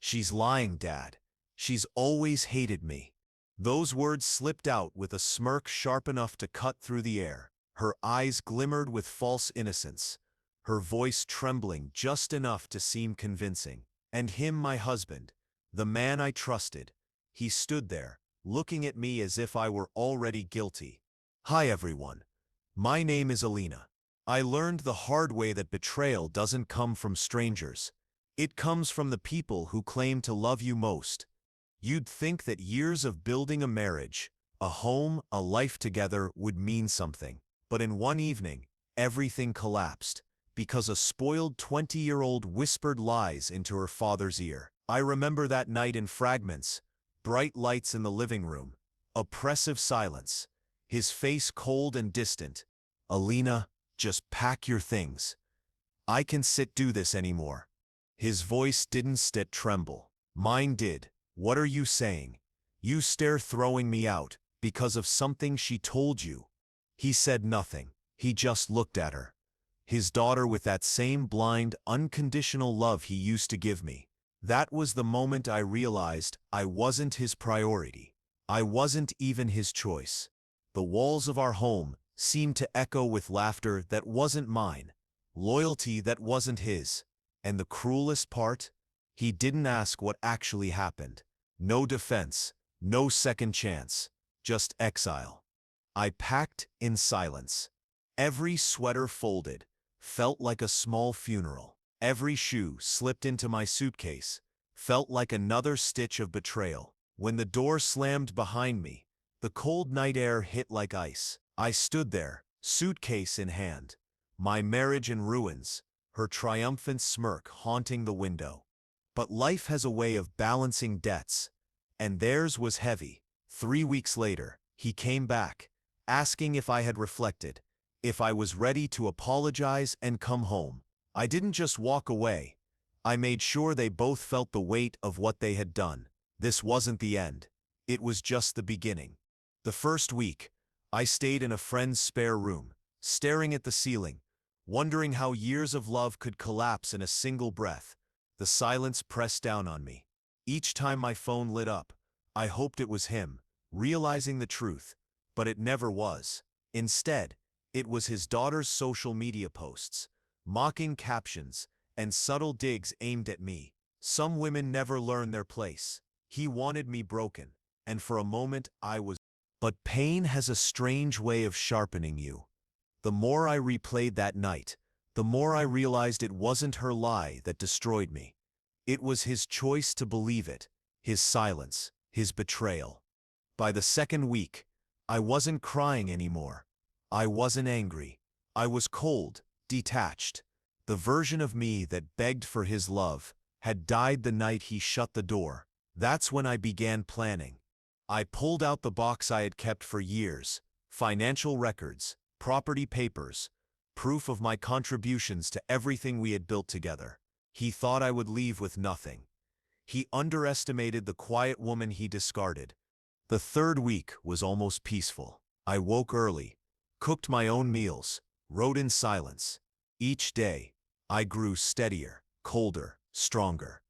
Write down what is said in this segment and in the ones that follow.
"She's lying, Dad. She's always hated me." Those words slipped out with a smirk sharp enough to cut through the air. Her eyes glimmered with false innocence, her voice trembling just enough to seem convincing. And him, my husband, the man I trusted, he stood there, looking at me as if I were already guilty. "Hi everyone. My name is Alina. I learned the hard way that betrayal doesn't come from strangers. It comes from the people who claim to love you most. You'd think that years of building a marriage, a home, a life together would mean something. But in one evening, everything collapsed, because a spoiled 20-year-old whispered lies into her father's ear. I remember that night in fragments, bright lights in the living room, oppressive silence, his face cold and distant. "Alina, just pack your things. I can do this anymore." His voice didn't tremble. Mine did. "What are you saying? You stare throwing me out, because of something she told you." He said nothing. He just looked at her. His daughter with that same blind, unconditional love he used to give me. That was the moment I realized I wasn't his priority. I wasn't even his choice. The walls of our home seemed to echo with laughter that wasn't mine, loyalty that wasn't his. And the cruelest part? He didn't ask what actually happened. No defense, no second chance, just exile. I packed in silence. Every sweater folded, felt like a small funeral. Every shoe slipped into my suitcase, felt like another stitch of betrayal. When the door slammed behind me, the cold night air hit like ice. I stood there, suitcase in hand, my marriage in ruins, her triumphant smirk haunting the window. But life has a way of balancing debts, and theirs was heavy. 3 weeks later, he came back, asking if I had reflected, if I was ready to apologize and come home. I didn't just walk away. I made sure they both felt the weight of what they had done. This wasn't the end. It was just the beginning. The first week, I stayed in a friend's spare room, staring at the ceiling, wondering how years of love could collapse in a single breath. The silence pressed down on me. Each time my phone lit up, I hoped it was him, realizing the truth, but it never was. Instead, it was his daughter's social media posts, mocking captions, and subtle digs aimed at me. Some women never learn their place. He wanted me broken, and for a moment I was. But pain has a strange way of sharpening you. The more I replayed that night, the more I realized it wasn't her lie that destroyed me. It was his choice to believe it, his silence, his betrayal. By the second week, I wasn't crying anymore. I wasn't angry. I was cold, detached. The version of me that begged for his love had died the night he shut the door. That's when I began planning. I pulled out the box I had kept for years, financial records, property papers, proof of my contributions to everything we had built together. He thought I would leave with nothing. He underestimated the quiet woman he discarded. The third week was almost peaceful. I woke early, cooked my own meals, wrote in silence. Each day, I grew steadier, colder, stronger.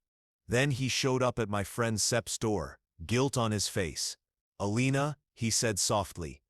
Then he showed up at my friend Sep's door, guilt on his face. "Alina," he said softly,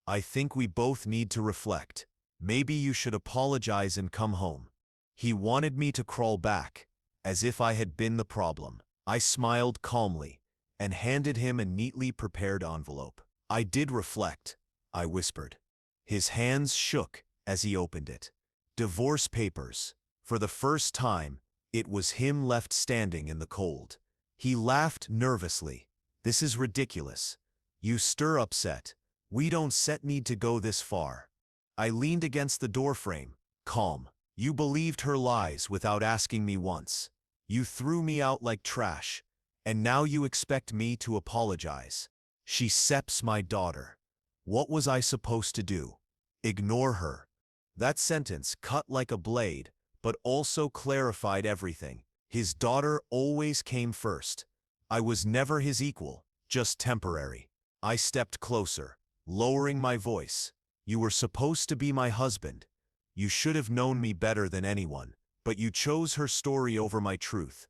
"I think we both need to reflect. Maybe you should apologize and come home." He wanted me to crawl back, as if I had been the problem. I smiled calmly, and handed him a neatly prepared envelope. "I did reflect," I whispered. His hands shook as he opened it. Divorce papers. For the first time, it was him left standing in the cold. He laughed nervously. "This is ridiculous. You stir upset. We don't need to go this far." I leaned against the doorframe, calm. "You believed her lies without asking me once. You threw me out like trash, and now you expect me to apologize. She Sep's my daughter. What was I supposed to do? Ignore her?" That sentence cut like a blade, but also clarified everything. His daughter always came first. I was never his equal, just temporary. I stepped closer, lowering my voice. "You were supposed to be my husband. You should have known me better than anyone, but you chose her story over my truth.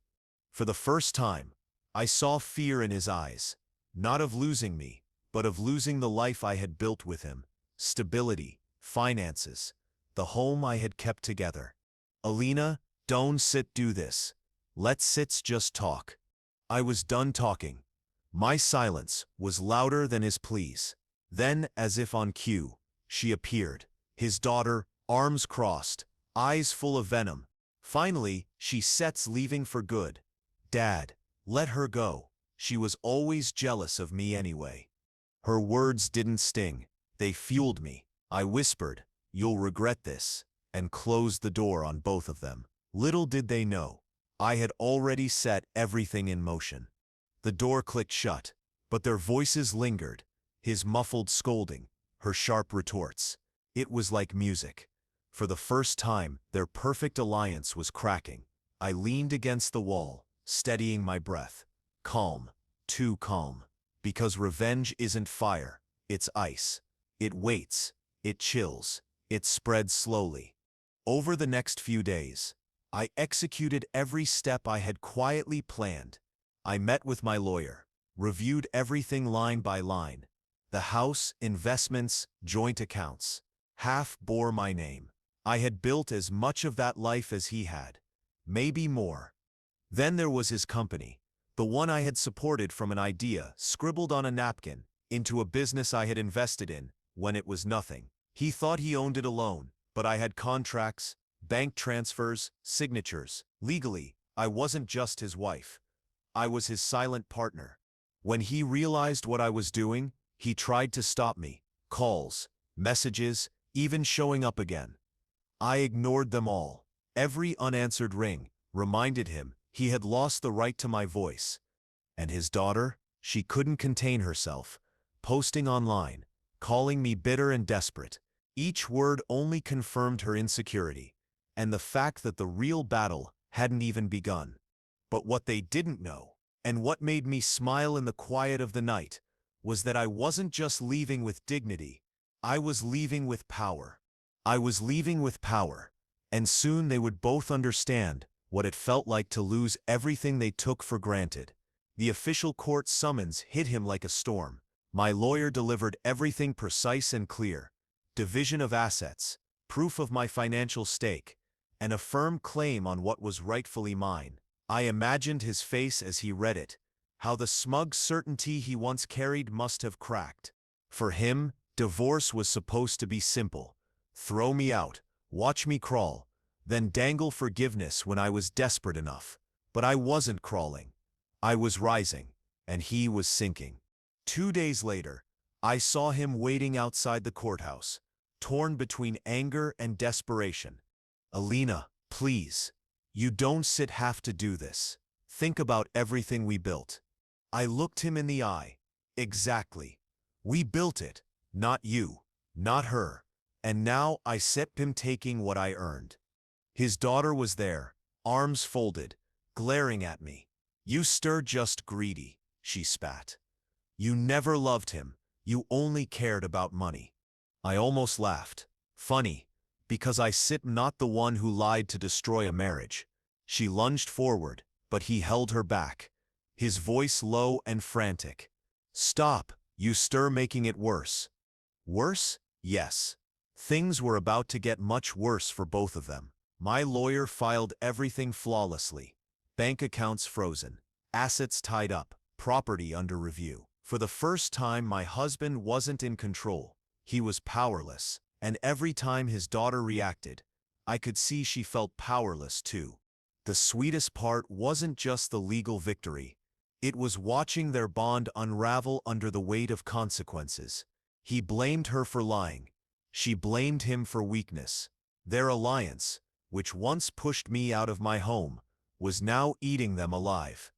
For the first time, I saw fear in his eyes, not of losing me, but of losing the life I had built with him, stability, finances, the home I had kept together. Alina, don't sit do this. Let's sit just talk. I was done talking. My silence was louder than his pleas. Then, as if on cue, she appeared, his daughter, arms crossed, eyes full of venom. Finally, she sets leaving for good. Dad, let her go. She was always jealous of me anyway. Her words didn't sting. They fueled me. I whispered, "You'll regret this," and closed the door on both of them. Little did they know, I had already set everything in motion. The door clicked shut, but their voices lingered, his muffled scolding, her sharp retorts. It was like music. For the first time, their perfect alliance was cracking. I leaned against the wall, steadying my breath. Calm, too calm. Because revenge isn't fire, it's ice. It waits, it chills, it spreads slowly. Over the next few days, I executed every step I had quietly planned. I met with my lawyer, reviewed everything line by line. The house, investments, joint accounts. Half bore my name. I had built as much of that life as he had. Maybe more. Then there was his company, the one I had supported from an idea scribbled on a napkin into a business I had invested in when it was nothing. He thought he owned it alone, but I had contracts, bank transfers, signatures. Legally, I wasn't just his wife. I was his silent partner. When he realized what I was doing, he tried to stop me. Calls, messages, even showing up again. I ignored them all. Every unanswered ring reminded him he had lost the right to my voice. And his daughter, she couldn't contain herself, posting online, calling me bitter and desperate. Each word only confirmed her insecurity, and the fact that the real battle hadn't even begun. But what they didn't know, and what made me smile in the quiet of the night, was that I wasn't just leaving with dignity, I was leaving with power. I was leaving with power, and soon they would both understand what it felt like to lose everything they took for granted. The official court summons hit him like a storm. My lawyer delivered everything precise and clear. Division of assets, proof of my financial stake, and a firm claim on what was rightfully mine. I imagined his face as he read it, how the smug certainty he once carried must have cracked. For him, divorce was supposed to be simple. Throw me out, watch me crawl, then dangle forgiveness when I was desperate enough. But I wasn't crawling. I was rising, and he was sinking. 2 days later, I saw him waiting outside the courthouse, torn between anger and desperation. Alina, please. You don't have to do this. Think about everything we built. I looked him in the eye. Exactly. We built it, not you, not her. And now I set him taking what I earned. His daughter was there, arms folded, glaring at me. You stir just greedy, she spat. You never loved him, you only cared about money. I almost laughed. Funny, because I sit not the one who lied to destroy a marriage. She lunged forward, but he held her back, his voice low and frantic. Stop, you stir making it worse. Worse? Yes. Things were about to get much worse for both of them. My lawyer filed everything flawlessly. Bank accounts frozen, assets tied up, property under review. For the first time, my husband wasn't in control. He was powerless, and every time his daughter reacted, I could see she felt powerless too. The sweetest part wasn't just the legal victory. It was watching their bond unravel under the weight of consequences. He blamed her for lying. She blamed him for weakness. Their alliance, which once pushed me out of my home, was now eating them alive.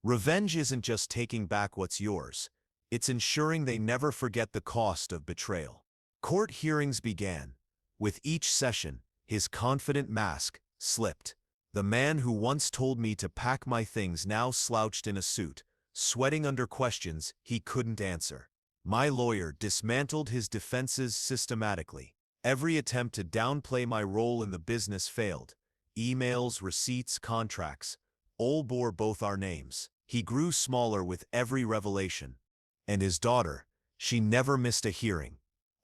Revenge isn't just taking back what's yours. It's ensuring they never forget the cost of betrayal. Court hearings began. With each session, his confident mask slipped. The man who once told me to pack my things now slouched in a suit, sweating under questions he couldn't answer. My lawyer dismantled his defenses systematically. Every attempt to downplay my role in the business failed. Emails, receipts, contracts, Ole bore both our names. He grew smaller with every revelation. And his daughter, she never missed a hearing.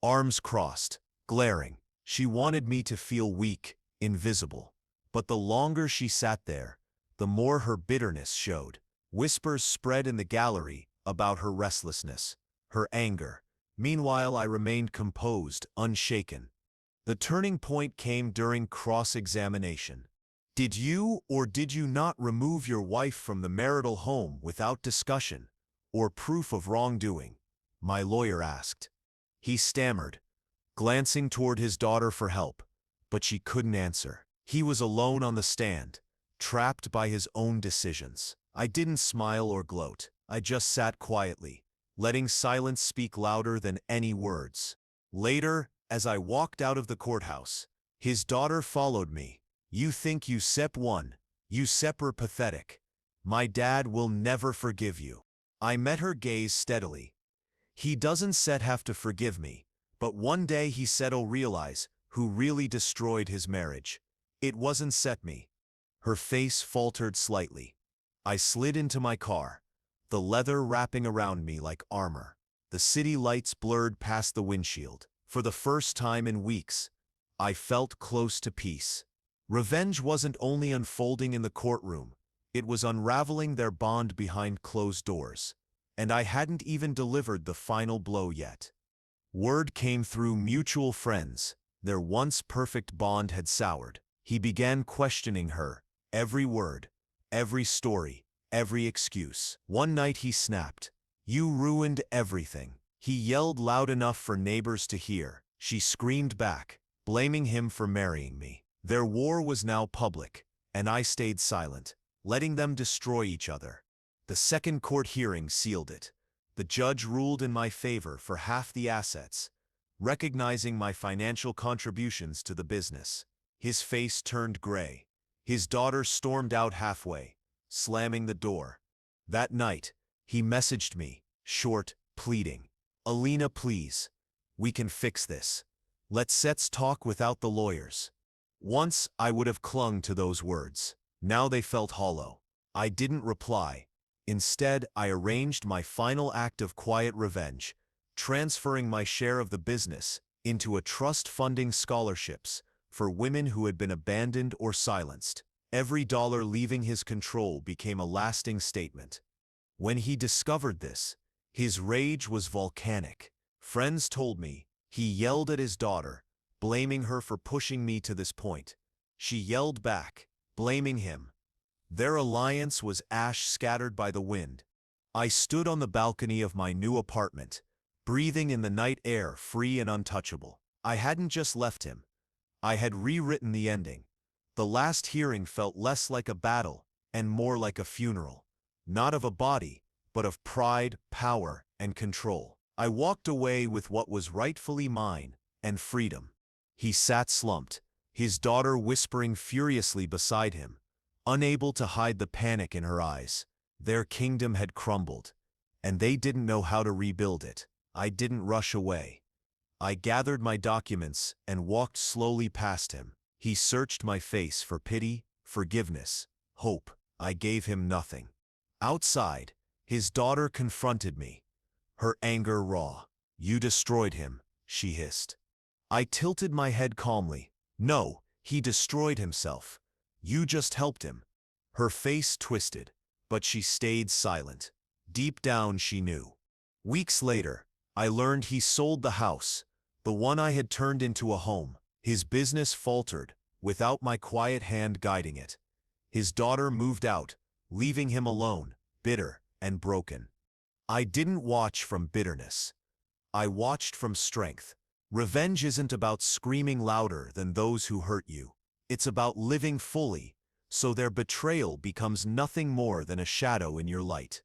Arms crossed, glaring. She wanted me to feel weak, invisible. But the longer she sat there, the more her bitterness showed. Whispers spread in the gallery about her restlessness, her anger. Meanwhile, I remained composed, unshaken. The turning point came during cross-examination. Did you or did you not remove your wife from the marital home without discussion or proof of wrongdoing? My lawyer asked. He stammered, glancing toward his daughter for help, but she couldn't answer. He was alone on the stand, trapped by his own decisions. I didn't smile or gloat. I just sat quietly, letting silence speak louder than any words. Later, as I walked out of the courthouse, his daughter followed me. You think you won. You are pathetic. My dad will never forgive you. I met her gaze steadily. He doesn't have to forgive me, but one day he said'll realize who really destroyed his marriage. It wasn't me. Her face faltered slightly. I slid into my car, the leather wrapping around me like armor. The city lights blurred past the windshield. For the first time in weeks, I felt close to peace. Revenge wasn't only unfolding in the courtroom, it was unraveling their bond behind closed doors. And I hadn't even delivered the final blow yet. Word came through mutual friends. Their once perfect bond had soured. He began questioning her, every word, every story, every excuse. One night he snapped, "You ruined everything." He yelled loud enough for neighbors to hear. She screamed back, blaming him for marrying me. Their war was now public, and I stayed silent, letting them destroy each other. The second court hearing sealed it. The judge ruled in my favor for half the assets, recognizing my financial contributions to the business. His face turned gray. His daughter stormed out halfway, slamming the door. That night, he messaged me, short, pleading. "Alina, please. We can fix this. Let's talk without the lawyers." Once I would have clung to those words. Now they felt hollow. I didn't reply. Instead, I arranged my final act of quiet revenge, transferring my share of the business into a trust funding scholarships for women who had been abandoned or silenced. Every dollar leaving his control became a lasting statement. When he discovered this, his rage was volcanic. Friends told me he yelled at his daughter, blaming her for pushing me to this point. She yelled back, blaming him. Their alliance was ash scattered by the wind. I stood on the balcony of my new apartment, breathing in the night air, free and untouchable. I hadn't just left him. I had rewritten the ending. The last hearing felt less like a battle and more like a funeral. Not of a body, but of pride, power, and control. I walked away with what was rightfully mine and freedom. He sat slumped, his daughter whispering furiously beside him, unable to hide the panic in her eyes. Their kingdom had crumbled, and they didn't know how to rebuild it. I didn't rush away. I gathered my documents and walked slowly past him. He searched my face for pity, forgiveness, hope. I gave him nothing. Outside, his daughter confronted me, her anger raw. "You destroyed him," she hissed. I tilted my head calmly. "No, he destroyed himself. You just helped him." Her face twisted, but she stayed silent. Deep down she knew. Weeks later, I learned he sold the house, the one I had turned into a home. His business faltered, without my quiet hand guiding it. His daughter moved out, leaving him alone, bitter and broken. I didn't watch from bitterness. I watched from strength. Revenge isn't about screaming louder than those who hurt you. It's about living fully, so their betrayal becomes nothing more than a shadow in your light.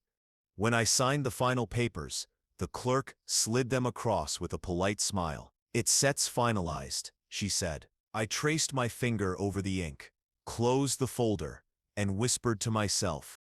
When I signed the final papers, the clerk slid them across with a polite smile. "It sets finalized," she said. I traced my finger over the ink, closed the folder, and whispered to myself,